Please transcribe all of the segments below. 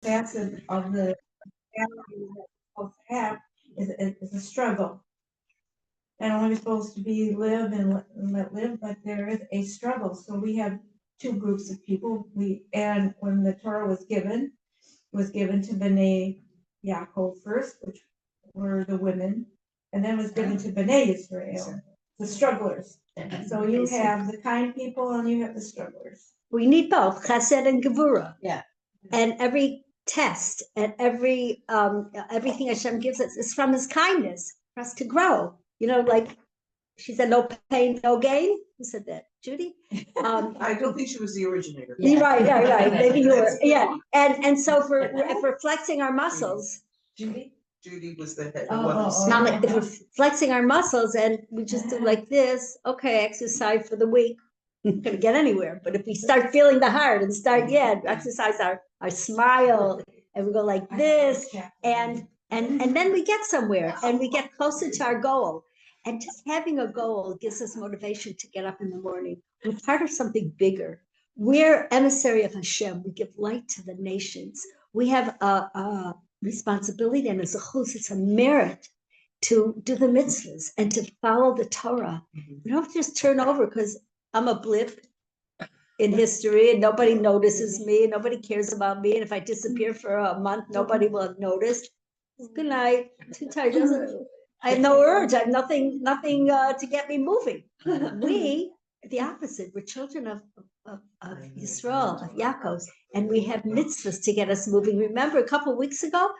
facet of the reality that we're supposed to have is a struggle. Not only are we supposed to be live and let live, but there is a struggle. So we have two groups of people. And when the Torah was given, it was given to Bnei Yaakov first, which were the women, and then was given to Bnei Israel, the strugglers. So you have the kind people and you have the strugglers. We need both, chesed and gevura. Yeah. And every test and everything Hashem gives us is from his kindness for us to grow. You know, like she said, no pain, no gain. Who said that? Judy? I don't think she was the originator. Yeah. Right. Maybe you were. Yeah. And so if we're flexing our muscles. Judy was the head. If we're flexing our muscles and we just do like this, okay, exercise for the week, we're not gonna get anywhere. But if we start feeling the heart and exercise our smile and we go like this and then we get somewhere and we get closer to our goal. And just having a goal gives us motivation to get up in the morning. We're part of something bigger. We're emissary of Hashem. We give light to the nations. We have a responsibility and it's a merit to do the mitzvahs and to follow the Torah. We don't just turn over because I'm a blip in history and nobody notices me. Nobody cares about me. And if I disappear for a month, nobody will have noticed. Good night. Too tired. I have no urge. I have nothing to get me moving. We, the opposite. We're children of Yisrael, of Yaakov, and we have mitzvahs to get us moving. Remember, a couple of weeks ago,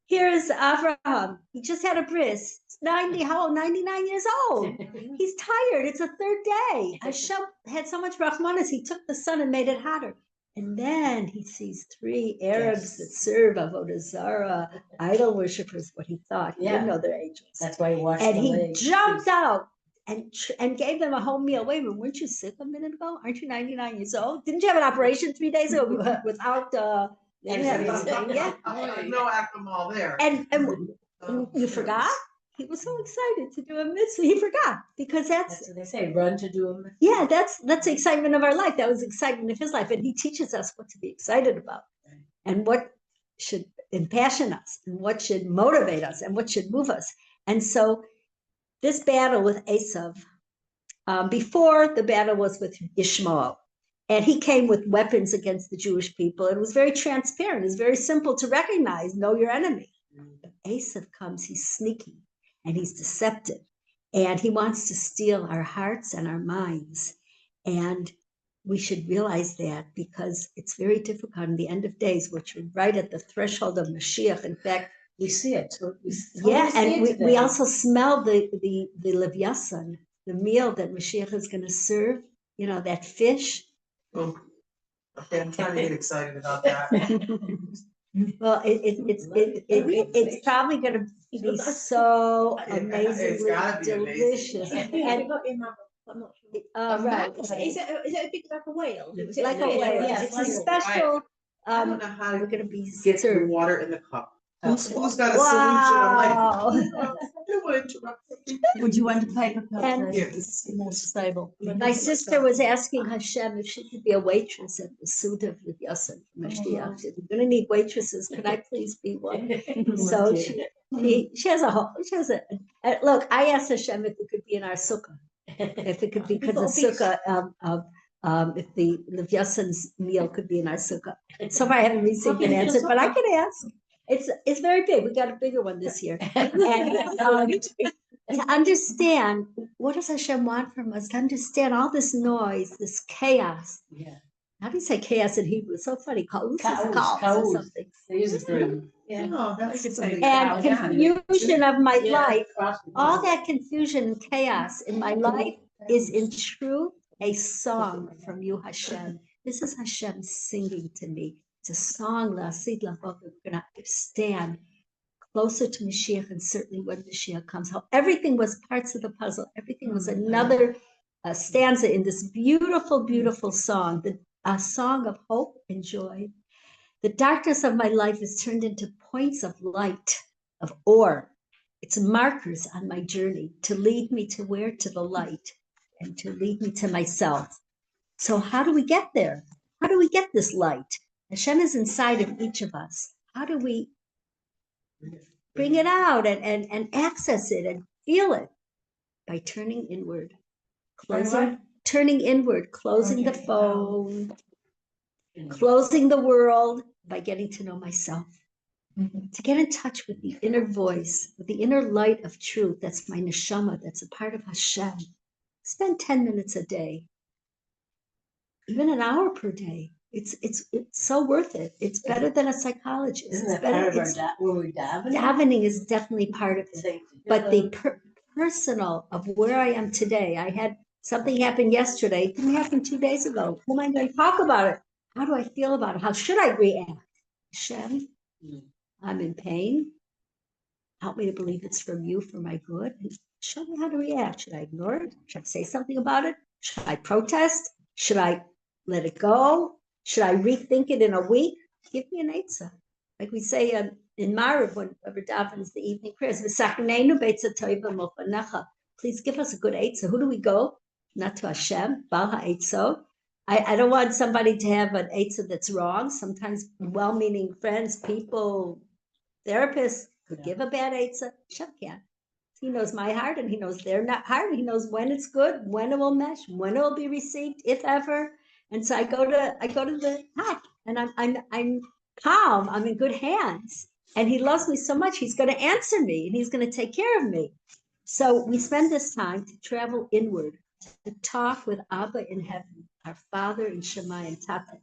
here is Avraham. He just had a bris. 99 years old. He's tired. It's a third day. Hashem had so much rachmanis. He took the sun and made it hotter. And then he sees 3 Arabs that serve Avodah Zarah, idol worshippers, what he thought. He didn't know they're angels. That's why he washed and the he legs. jumped out and gave them a whole meal. Wait a minute, weren't you sick a minute ago? Aren't you 99 years old? Didn't you have an operation 3 days ago without anything? Yeah. No alcohol there. And you forgot? He was so excited to do a mitzvah. He forgot because That's what they say, run to do a mitzvah. yeah, that's the excitement of our life. That was the excitement of his life. And he teaches us what to be excited about and what should impassion us and what should motivate us and what should move us. And so this battle with Esav, before the battle was with Ishmael, and he came with weapons against the Jewish people. It was very transparent. It's very simple to recognize, know your enemy. But Esav comes, he's sneaky and he's deceptive. And he wants to steal our hearts and our minds. And we should realize that because it's very difficult in the end of days, which we're right at the threshold of Mashiach. In fact, We see it. We also smell the Levyasan, the meal that Mashiach is going to serve, you know, that fish. Oh, okay, I'm trying to get excited about that. Well, it's probably going to be so amazingly delicious. And right. Is it a big like a whale? Like a whale. Yeah, It's a like a special. I don't know how We're to going to be get the served. water in the cup. Oh. Who's got a solution? I'm like, Wow. I don't want to interrupt. Would you want the paper cup? And- Yes. More stable. My sister was asking Hashem if she could be a waitress at the suit of Yosef Mashiach. She said, we're going to need waitresses. Can I please be one? So she has look, I asked Hashem if it could be in our sukkah. If it could be because the sukkah if the Levyasan's meal could be in our sukkah. So far I haven't received an answer, but I can ask. It's very big. We got a bigger one this year. And to understand what does Hashem want from us, to understand all this noise, this chaos. Yeah. How do you say chaos in Hebrew? It's so funny. Chaos Chaos. or something. They use it for. No, that's something. And confusion of my Yeah. life. All that confusion and chaos in my life is in truth a song from you, Hashem. This is Hashem singing to me. It's a song, La'asid La'avot. We're going to stand closer to Mashiach, and certainly when Mashiach comes home. Everything was parts of the puzzle. Everything was another stanza in this beautiful, beautiful song, a song of hope and joy. The darkness of my life is turned into points of light, of ore. It's markers on my journey to lead me to where? To the light, and to lead me to myself. So how do we get there? How do we get this light? Hashem is inside of each of us. How do we bring it out and access it and feel it? By turning inward, turning inward, closing the phone, closing the world, by getting to know myself. To get in touch with the inner voice, with the inner light of truth. That's my neshama, that's a part of Hashem. Spend 10 minutes a day, even an hour per day. It's so worth it. It's better than a psychologist. Isn't It's that part better. of our when we daven? Davening is definitely part of it. But the personal of where I am today, I had something happen yesterday. It didn't happen 2 days ago. Who am I going to talk about it? How do I feel about it? How should I react? Hashem, I'm in pain. Help me to believe it's from you for my good. Show me how to react. Should I ignore it? Should I say something about it? Should I protest? Should I let it go? Should I rethink it in a week? Give me an eitzah. Like we say in Mariv, when davens the evening prayers, please give us a good eitzah. Who do we go? Not to Hashem, Bal ha'etzah. I don't want somebody to have an eitzah that's wrong. Sometimes well-meaning friends, people, therapists could give a bad eitzah. Hashem can't. He knows my heart and he knows their heart. He knows when it's good, when it will mesh, when it will be received, if ever. And so I go to the heart, and I'm calm. I'm in good hands, and he loves me so much. He's going to answer me, and he's going to take care of me. So we spend this time to travel inward, to talk with Abba in heaven, our Father in Shemayim, Tata.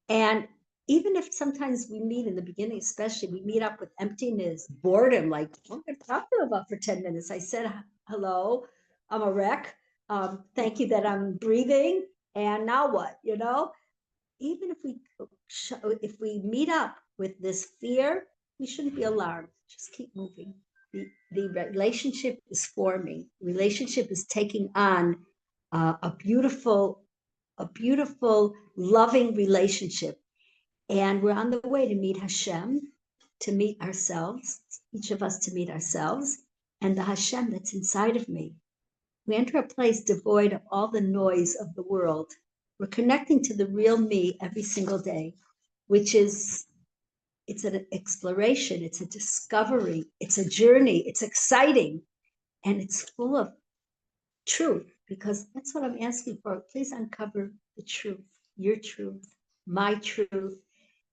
And even if sometimes we meet in the beginning, especially, we meet up with emptiness, boredom, like, what am I going to talk to them about for 10 minutes? I said, hello, I'm a wreck. Thank you that I'm breathing. And now what, Even if we meet up with this fear, we shouldn't be alarmed. Just keep moving. The relationship is forming. Relationship is taking on a beautiful, loving relationship. And we're on the way to meet Hashem, to meet ourselves, each of us to meet ourselves, and the Hashem that's inside of me. We enter a place devoid of all the noise of the world. We're connecting to the real me every single day, which is, it's an exploration, it's a discovery, it's a journey, it's exciting, and it's full of truth, because that's what I'm asking for. Please uncover the truth, your truth, my truth.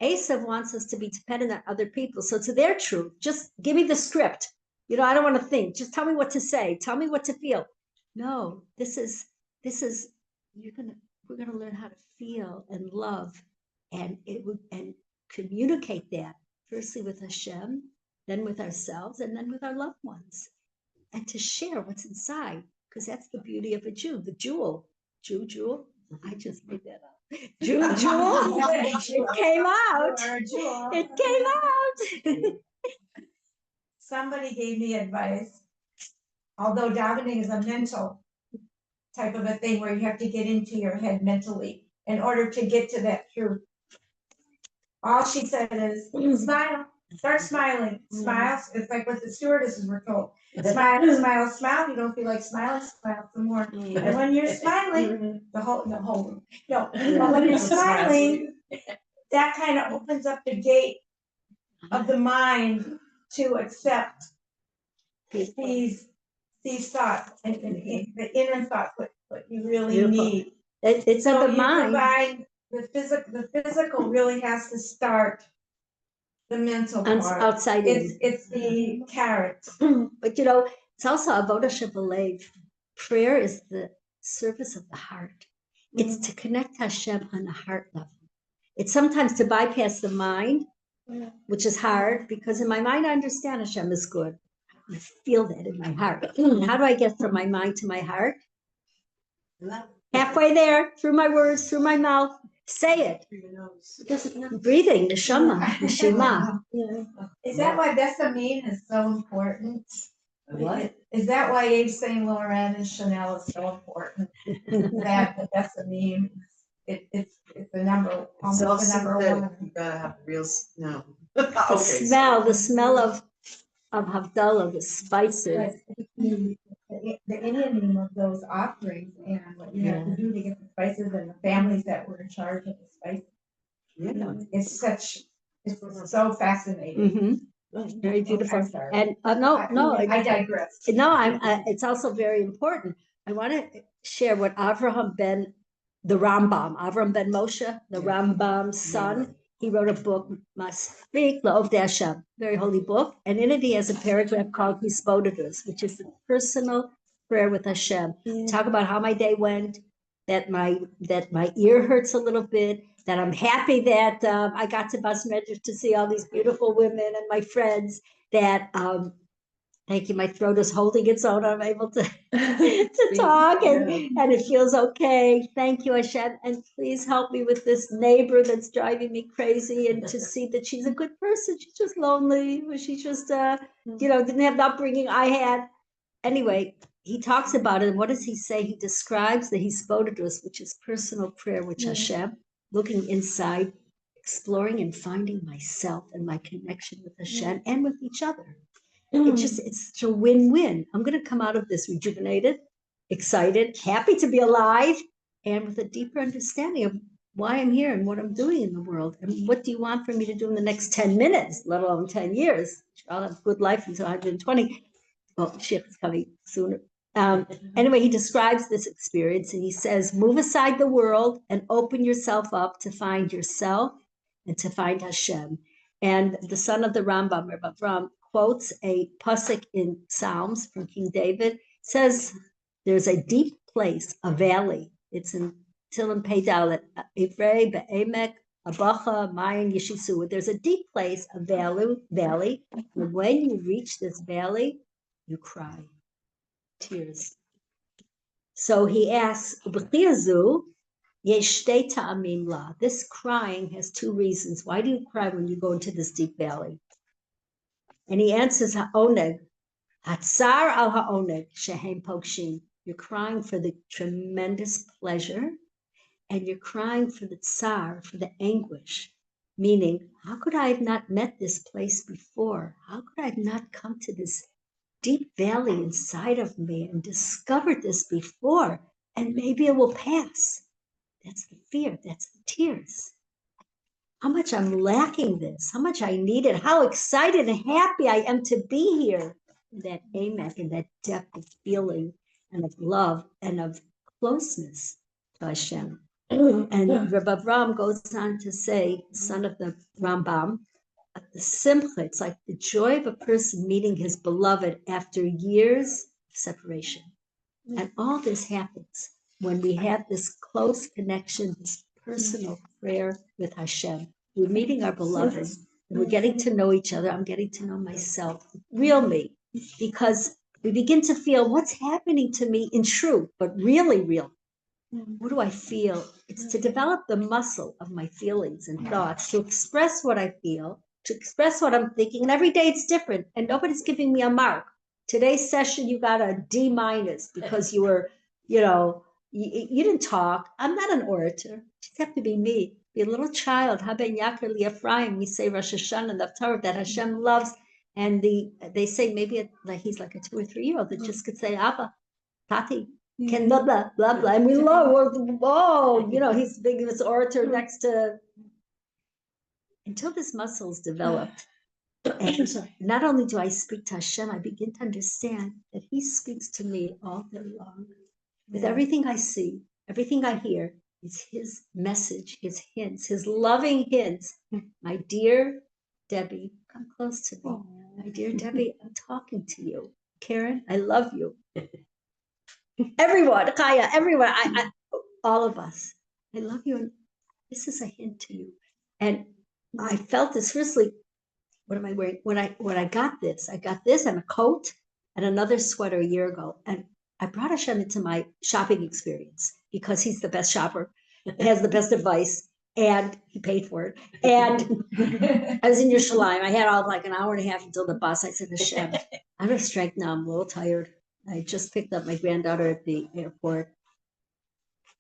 Esav wants us to be dependent on other people. So to their truth, just give me the script. I don't want to think. Just tell me what to say. Tell me what to feel. No, this is we're gonna learn how to feel and love, and communicate that firstly with Hashem, then with ourselves, and then with our loved ones, and to share what's inside, because that's the beauty of a Jew, the jewel. Jewel. I just made that up. Jewel. It came out. It came out. Somebody gave me advice, although davening is a mental type of a thing where you have to get into your head mentally in order to get to that truth. All she said is, smile, start smiling, smile. It's like what the stewardesses were told. Smile, smile, smile. You don't feel like smiling, smile some more. And when you're smiling, but when you're smiling, that kind of opens up the gate of the mind to accept these thoughts and the inner thoughts, what you really Beautiful. need. It's So of the you mind. combine the physical really has to start the mental part. Outside in. It's the carrot. But it's also avodah shebelev. Prayer is the service of the heart. It's to connect Hashem on the heart level. It's sometimes to bypass the mind, which is hard, because in my mind I understand Hashem is good. I feel that in my heart. How do I get from my mind to my heart? Halfway there, through my words, through my mouth. Say it. Breathing, neshama. Is that why Bessamine is so important? What? Is that why Yves Saint Laurent and Chanel is so important? That the Bessamine, it's the number, It's almost all the number synthetic. one. You gotta have real, no. The smell of Havdalah, the spices. The Indian of those offerings and what you have to do to get the spices, and the families that were in charge of the spices. It's so fascinating. Very beautiful. I'm sorry. And I digress. It's also very important. I want to share what Avraham ben Moshe, the Rambam's son. He wrote a book, Masrik La'ovdei Hashem, very holy book. And in it, he has a paragraph called Hisbodedus, which is the personal prayer with Hashem. Talk about how my day went, that my ear hurts a little bit, that I'm happy that I got to Bas Medrash to see all these beautiful women and my friends, that thank you, my throat is holding its own. I'm able to talk and it feels okay. Thank you, Hashem. And please help me with this neighbor that's driving me crazy, and to see that she's a good person. She's just lonely. She's just, didn't have the upbringing I had. Anyway, he talks about it. And what does he say? He describes the Hisbodedus, which is personal prayer with Hashem, looking inside, exploring and finding myself and my connection with Hashem and with each other. It's such a win-win. I'm going to come out of this rejuvenated, excited, happy to be alive, and with a deeper understanding of why I'm here and what I'm doing in the world. And what do you want for me to do in the next 10 minutes, let alone 10 years? I'll have a good life until 120. Well, Sheikh is coming sooner. Anyway, he describes this experience, and he says, move aside the world and open yourself up to find yourself and to find Hashem. And the son of the Rambam, Rabbi Avram, quotes a pasuk in Psalms from King David, says there's a deep place, a valley. It's in Tilim Pei Dalet, Ivrei Be'emek Abacha Mayan Yeshisu. There's a deep place, a valley. And when you reach this valley, you cry, tears. So he asks, this crying has two reasons. Why do you cry when you go into this deep valley? And he answers, ha'oneg, hatzar al ha'oneg, shehem pokshin. You're crying for the tremendous pleasure, and you're crying for the tsar, for the anguish. Meaning, how could I have not met this place before? How could I have not come to this deep valley inside of me and discovered this before? And maybe it will pass. That's the fear, that's the tears. How much I'm lacking this, how much I need it, how excited and happy I am to be here. That emek and that depth of feeling and of love and of closeness to Hashem. And Rabbi Avram goes on to say, son of the Rambam, the simcha, it's like the joy of a person meeting his beloved after years of separation. And all this happens when we have this close connection, this personal prayer with Hashem. We're meeting our beloved, and we're getting to know each other. I'm getting to know myself, real me, because we begin to feel what's happening to me in truth, but really real. What do I feel? It's to develop the muscle of my feelings and thoughts, to express what I feel, to express what I'm thinking. And every day it's different, and nobody's giving me a mark. Today's session, you got a D- because you were, you didn't talk. I'm not an orator. You just have to be me. Be a little child. Haben Yakar Li Ephraim. We say Rosh Hashanah in the Torah that Hashem loves. And they say maybe he's like a 2 or 3 year old that just could say Abba, Tati, can blah blah blah blah. And we love, whoa, he's the biggest orator next to. Until this muscle is developed, and not only do I speak to Hashem, I begin to understand that He speaks to me all day long. With everything I see, everything I hear, is His message, His hints, His loving hints. My dear Debbie, come close to me. My dear Debbie, I'm talking to you. Karen, I love you. Everyone, Kaya, everyone, I all of us, I love you, and this is a hint to you. And I felt this firstly. What am I wearing? When I got this and a coat and another sweater a year ago. And I brought Hashem into my shopping experience because he's the best shopper, has the best advice, and he paid for it. And I was in Yerushalayim. I had all like an hour and a half until the bus. I said, Hashem, I'm of strength now. I'm a little tired. I just picked up my granddaughter at the airport.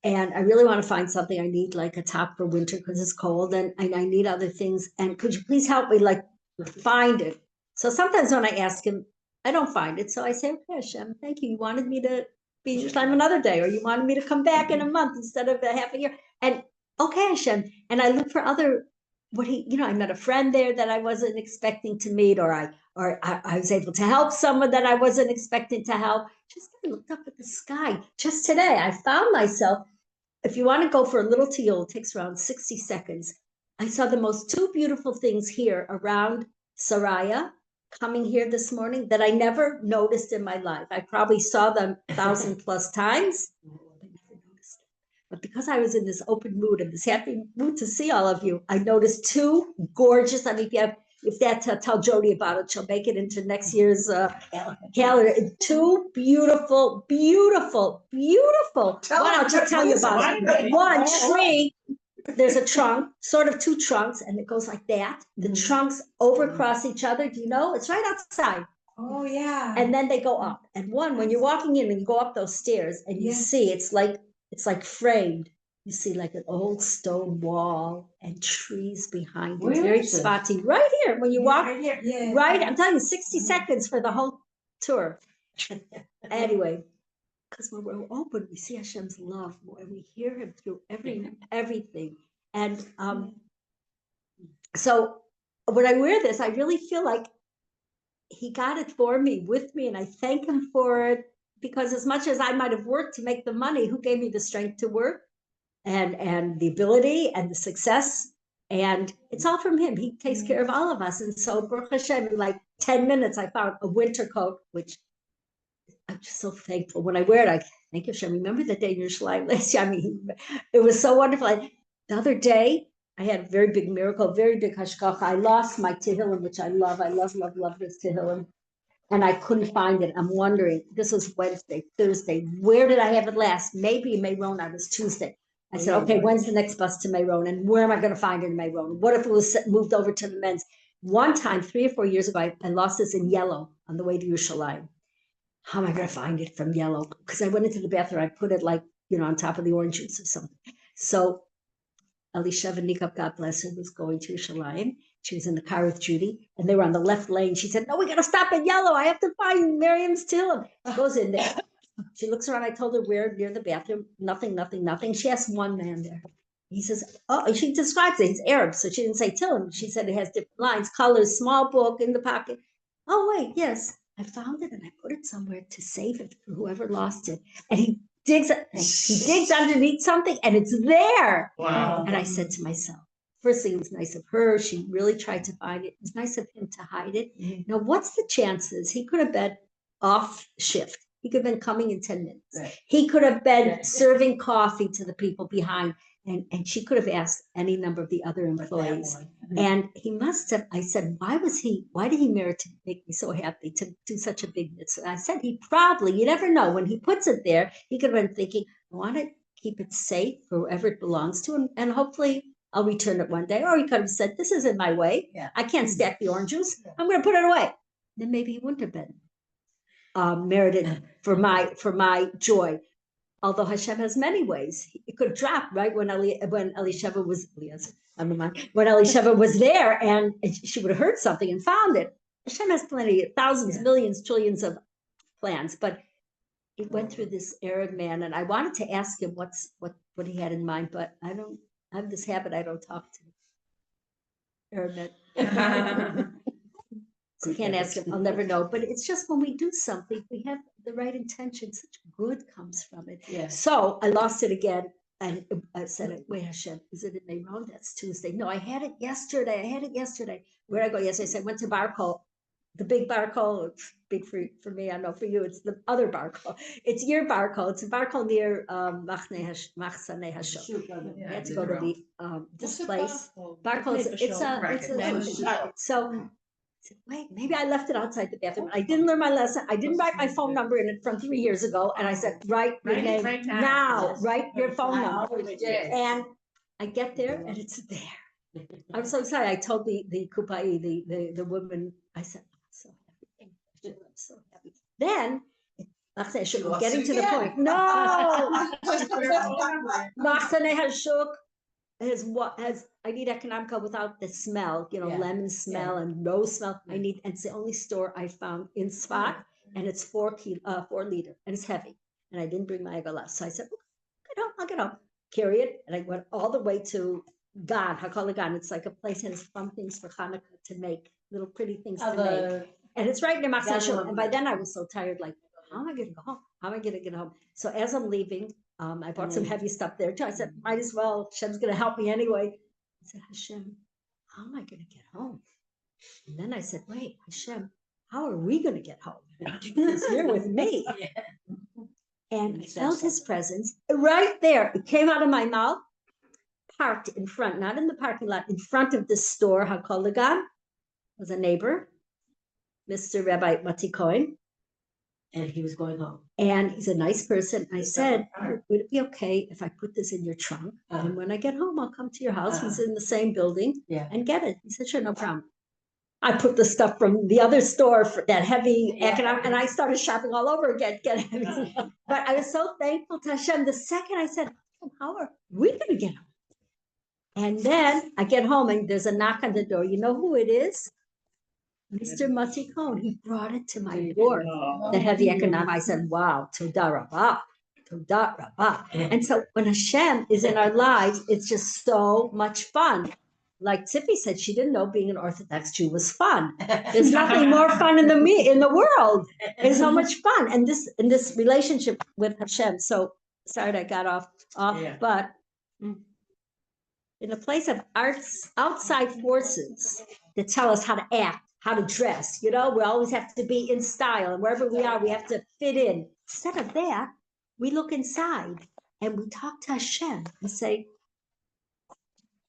And I really want to find something. I need like a top for winter because it's cold, and I need other things. And could you please help me find it? So sometimes when I ask him, I don't find it. So I say, okay, Hashem, thank you. You wanted me to be in Yerushalayim another day, or you wanted me to come back in a month instead of a half a year. And okay, Hashem. And I look for other, I met a friend there that I wasn't expecting to meet, or I was able to help someone that I wasn't expecting to help. Just I looked up at the sky. Just today, I found myself, if you want to go for a little teal, it takes around 60 seconds. I saw the most two beautiful things here around Saraya, coming here this morning, that I never noticed in my life. I probably saw them 1,000+ times, but never noticed it. But because I was in this open mood and this happy mood to see all of you, I noticed two gorgeous, I mean, if that tell Jody about it, she'll make it into next year's calendar. Two beautiful, beautiful, beautiful. Well, I'll just tell you about it. One tree, there's a trunk, sort of two trunks, and it goes like that. The trunks overcross each other. Do you know? It's right outside. Oh, yeah. And then they go up. And one, when you're walking in and you go up those stairs and you see it's like framed. You see like an old stone wall and trees behind it. It's very spotty. Right here, when you walk, Right here, yeah. right, I'm telling you, 60 seconds for the whole tour. Anyway, because when we're open, we see Hashem's love more, and we hear Him through everything. And so when I wear this, I really feel like He got it for me, with me, and I thank Him for it, because as much as I might have worked to make the money, who gave me the strength to work and the ability and the success? And it's all from Him. He takes care of all of us. And so Baruch Hashem, in like 10 minutes, I found a winter coat, which I'm just so thankful. When I wear it, I thank you, Hashem. Remember the day in Yerushalayim last year? I mean, it was so wonderful. The other day, I had a very big miracle, very big hashgacha. I lost my Tehillim, which I love. I love this Tehillim. And I couldn't find it. I'm wondering, this was Wednesday, Thursday. Where did I have it last? Maybe in Mayron. I was Tuesday. I said, okay, when's the next bus to Mayron? And where am I going to find it in Mayron? What if it was moved over to the men's? One time, 3 or 4 years ago, I lost this in yellow on the way to Yerushalayim. How am I going to find it from yellow? Because I went into the bathroom, I put it like, on top of the orange juice or something. So Elisheva Nikov, God bless her, was going to Yerushalayim. She was in the car with Judy, and they were on the left lane. She said, no, we got to stop at yellow. I have to find Miriam's Tehillim. She goes in there. She looks around. I told her where, near the bathroom. Nothing. She asked one man there. He says, oh, she describes it. He's Arab, so she didn't say Tehillim. She said it has different lines, colors, small book in the pocket. Oh, wait, yes. I found it and I put it somewhere to save it for whoever lost it. And he digs underneath something and it's there. Wow. And I said to myself, firstly, it was nice of her. She really tried to find it. It was nice of him to hide it. Now, what's the chances? He could have been off shift. He could have been coming in 10 minutes. Right. He could have been serving coffee to the people behind. And she could have asked any number of the other employees. And he must have, I said, why did he merit to make me so happy to do such a big mitzvah? I said, you never know. When he puts it there, he could have been thinking, I want to keep it safe for whoever it belongs to. And hopefully I'll return it one day. Or he could have said, this is in my way. Yeah. I can't stack the orange juice. I'm going to put it away. Then maybe he wouldn't have been merited for my joy. Although Hashem has many ways, it could drop right when Elisheva was there, and she would have heard something and found it. Hashem has plenty, thousands, millions, trillions of plans, but it went through this Arab man, and I wanted to ask him what he had in mind, but I have this habit, I don't talk to Arab men. So you can't ask him, I'll never know. But it's just when we do something, we have the right intention, such good comes from it. Yeah. So I lost it again. And I said, wait, Hashem, is it in Mayron? That's Tuesday. No, I had it yesterday. Where'd I go yesterday? I said, I went to Barkol, the big Barkol. It's big for me. I know for you, it's the other Barkol. It's your Barkol. It's a Barkol near Machsanei Hashok. I had to go to the this place. Barkol, so I said, wait, maybe I left it outside the bathroom. I didn't learn my lesson. I didn't write my phone number in it from 3 years ago. And I said, write your name right now. Yes. Write your phone number. Yes. And I get there and it's there. I'm so excited. I told the kupai, the woman, I said, I'm so happy. Then, I should be getting to the point. No! Machsanei Hashok has I need economica without the smell, lemon smell and rose smell. And it's the only store I found in Tzfat, and it's 4 liter, and it's heavy. And I didn't bring my egala. So I said, I'll get home. period. And I went all the way to God, Hakol Gan. It's like a place that has fun things for Hanukkah to make, little pretty things to make. And it's right near Machzor Shalom. And by then I was so tired, like, how am I going to go home? How am I going to get home? So as I'm leaving, I bought some heavy stuff there too. I said, might as well. Hashem's going to help me anyway. I said, Hashem, how am I going to get home? And then I said, wait, Hashem, how are we going to get home? He's here with me. And I felt his presence right there. It came out of my mouth, parked in front, not in the parking lot, in front of the store, Hakol Gan, was a neighbor, Mr. Rabbi Mati Cohen. And he was going home. And he's a nice person. I said, would it be okay if I put this in your trunk? And when I get home, I'll come to your house. He's in the same building and get it. He said, sure, no problem. I put the stuff from the other store for that heavy economic, and I started shopping all over again. But I was so thankful to Hashem. The second I said, how are we going to get home? And then I get home and there's a knock on the door. You know who it is? Mr. Mati Cohen. He brought it to my door, the heavy economic. I said, wow, Toda Rabbah, Toda Rabbah. And so when Hashem is in our lives, it's just so much fun. Like Tzipi said, she didn't know being an Orthodox Jew was fun. There's nothing more fun in the world. It's so much fun. And this relationship with Hashem. So sorry I got off, but in a place of outside forces that tell us how to act, how to dress, we always have to be in style, and wherever we are, we have to fit in. Instead of that, we look inside and we talk to Hashem and say,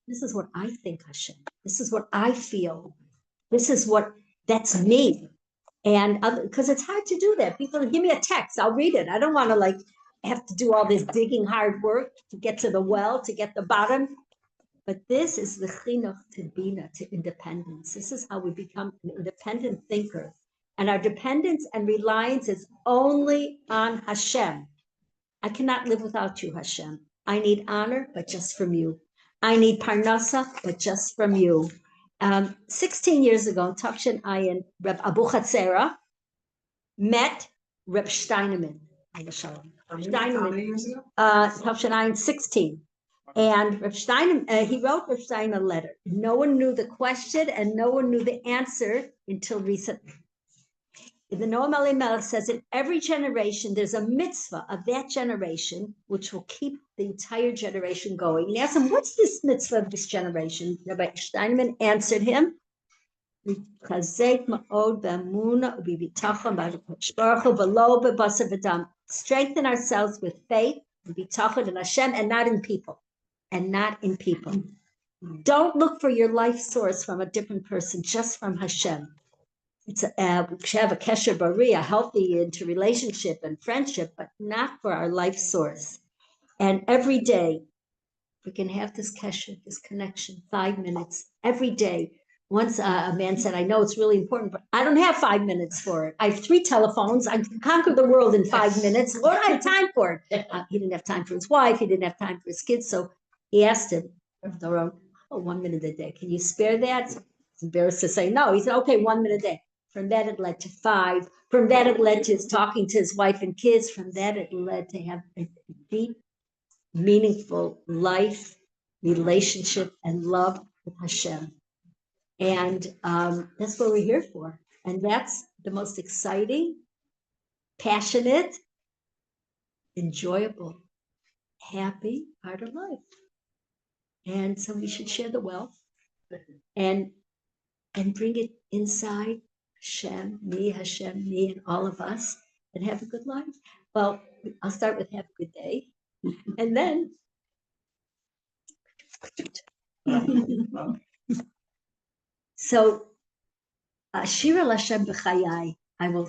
this is what I think, Hashem. This is what I feel. That's me. And because it's hard to do that. People give me a text, I'll read it. I don't want to have to do all this digging hard work to get to the well, to get the bottom. But this is the chinuch to bina, to independence. This is how we become an independent thinker. And our dependence and reliance is only on Hashem. I cannot live without you, Hashem. I need honor, but just from you. I need parnasa, but just from you. 16 years ago, Tafshin Ayin, Reb Abu Chatzera met Reb Steinemann. How many years ago? Tafshin Ayin 16. And Reb Steinemann, he wrote Reb Steinemann a letter. No one knew the question and no one knew the answer until recently. The Noam Elimelech says in every generation, there's a mitzvah of that generation, which will keep the entire generation going. And he asked him, what's this mitzvah of this generation? Rabbi Steinman answered him, strengthen ourselves with faith, bitachon in Hashem, and not in people. And not in people. Don't look for your life source from a different person, just from Hashem. We should have a kesher bari, a healthy interrelationship and friendship, but not for our life source. And every day, we can have this kesher, this connection, 5 minutes, every day. Once a man said, I know it's really important, but I don't have 5 minutes for it. I have 3 telephones. I can conquer the world in 5 minutes. What do I have time for it? He didn't have time for his wife. He didn't have time for his kids. So he asked him, 1 minute a day. Can you spare that? It's embarrassed to say no. He said, okay, 1 minute a day. From that, it led to 5. From that, it led to his talking to his wife and kids. From that, it led to have a deep, meaningful life, relationship, and love with Hashem. And that's what we're here for. And that's the most exciting, passionate, enjoyable, happy part of life. And so we should share the wealth and bring it inside Hashem, me, and all of us, and have a good life. Well, I'll start with have a good day. And then so Shira Lashem B'chayai, I will